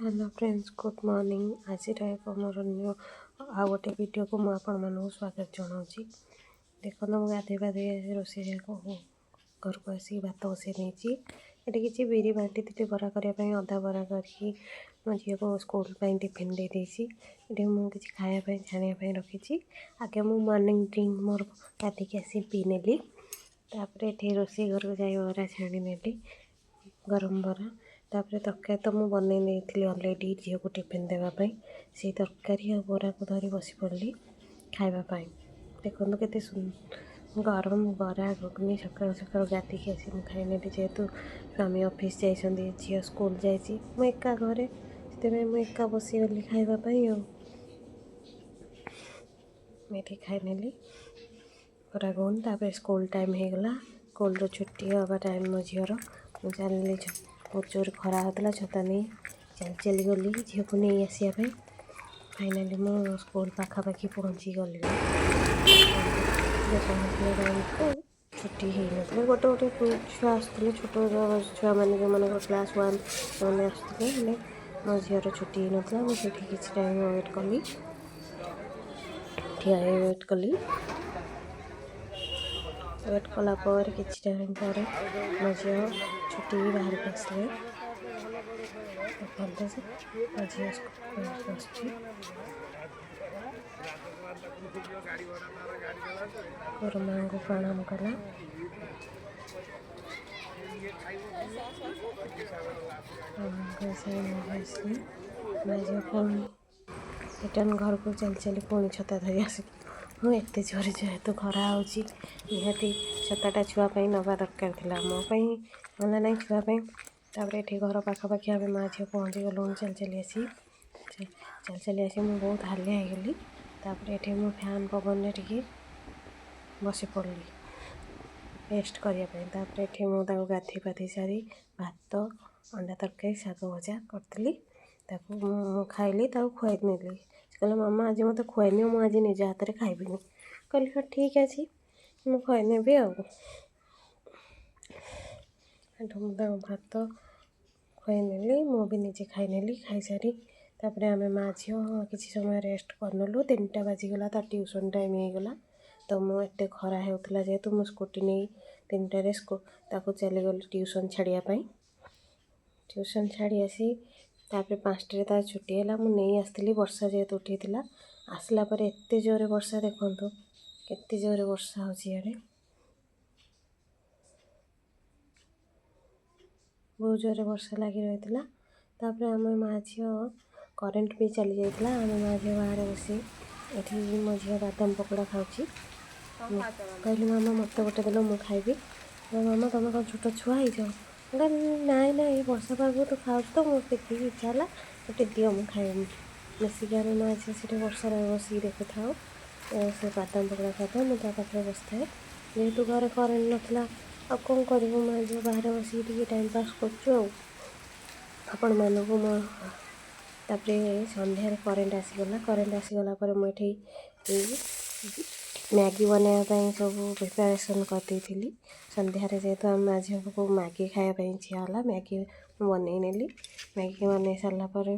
Hello friends good morning आज एक मोर आ गोटे वीडियो को मुझे स्वागत जनाऊँगी। देखो मुझे गाधे पाधे रोषे घर को आसिक भात बसई नहीं ये किसी बिरी बांटी थी बरा करने अधा बरा करके मो झी को स्कूल टिफिन दे देसी ये मुझे खायापी छाणी रखी आगे मु मॉर्निंग ड्रिंक मोर गाधिक आसी पी नेली ये रोषे घर को जाए बरा छाणी नेली गरम बरा तापर तरकारी तो मुझे बनई नहीं अलरेडी झील को टिफिन देवाई से तरकारी और बरा को धरी बसी पड़ी खावाई देखो के गरम बरा घुगनी सका सका गाधिक आसी मुझे खाई नेली जेहेतु स्वामी ऑफिस जाइए झील स्कूल जाइए मु एका घरे से मुझे एका बसीगली खावाई ये खाई नेली बरा घुगनी तापर स्कूल टाइम हो गला स्कूल छुट्टी हवा टाइम मो झीर मुझे चलनी बहुत जोर खरा होता छता नहीं चल चली गली झील को नहीं आसापी फाइनाली मो स्कूल पाखापाखि पहुँची गली पहुँचला टाइम को छुट्टी हो ना गोटे गोटे छुआ आसते छोट छुआ मैंने जो मान क्लास 1 से आसते मो झीर छुट्टी हो ना मुझे किसी टाइम वेट कली ठिया वेट कली वेट कलापर किसी टाइम पर मो झील छुट्टी बाहर को आसले झील माँ को प्रणाम कला रिटर्न घर को चली चली पुणी छता धरी आस एत जोर जेहेतु खरा होती छताटा छुआपाई नवा दरकार थी मोपाई ना ना छुआपाई ये घर पाखापाखि आम माँ झील पहुँची गलु चल चली आसी मुझे बहुत हालिया गली ये मु फैन पवन टे बसी पड़ी रेस्ट करने ये मुझे गाधे पाधे सारी भात अंडा तरकारी शाग भजा करी खाइली खुआई नेली कहले मामा आज मत खुआनी मुझे आज निज हाथ में खाइबिनी कहली हाँ ठीक अच्छे मुझे खुआई नेबी मुझे भात खुआई नेली मु भी निजे खाई नेली खाई सारी तापर आम माँ झील किसी समय रेस्ट करनलु 3टा बाजिगला तार ट्यूशन टाइम हो गला तो मुझे खरा होता जेहेतु मु स्कूटी नहीं 3टारे चली गली ट्यूशन छाड़ापी ट्यूशन छाड़ी आसी तापर 5टारे तार छुट्टी है मुझे नहीं आसती वर्षा जेहेतु उठी आसला पर एत जोरे वर्षा देखु केते जोरे वर्षा होड़े बहुत जोरे वर्षा लगी रही तापर आम माँ झील करेन्ट भी चली जाता आम माँ झील बाहर बसी ये मो झील बादाम पकड़ा खाऊँ कहली मामा मत गोटे देल मु खाइबी मामा तुम कौन छोट छुआ हो नाई ना ये वर्षा पाग तो खाऊ तो मुझे देखिए इच्छा है गोटे दियो मु खाइबी मिसिक आम माँ झील से वर्षा बस देखु था से बादाम पकड़ा खाता मुझे पाखे बस थाए जेहेतु घर करेन्ट नाला आ कौन कर माँ झील बाहर बस टाइम पास कर मानक मो सन्धार करेन्ट आसीगला पर मुझे मैगी बनायापाई सब प्रिपेरेसन करदी सन्धार जेहेतु आम माँ झील को मैगी खायापाई इच्छा है मैगी बनई नेली मैगी बनई सारापर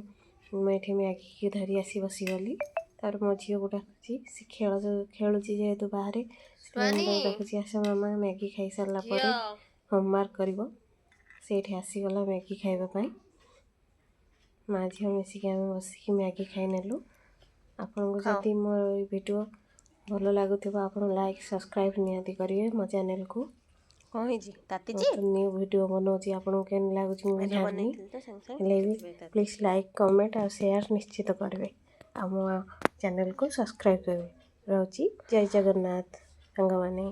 मुझे मैगी की धरी आसी बसीगली तार मो झील को डाकुची सी खेलुची जेहेतु बाहर डाकुची आस मामा मैगी खाई सारापर होमवर्क कर आसीगला मैगी खाइबापाई माँ झील मिसिक आम बसिक मैगी खाई नेलु आपन को जदि मो वीडियो भल लगुव आप लाइक सब्सक्राइब निहाती करेंगे मो चैनल को न्यू वीडियो बनाऊँगी आपको केन लगुच मुझे प्लीज लाइक कमेंट और शेयर निश्चित करेंगे आ मो चैनल को सब्सक्राइब करेंगे रोची जय जगन्नाथ सांग माने।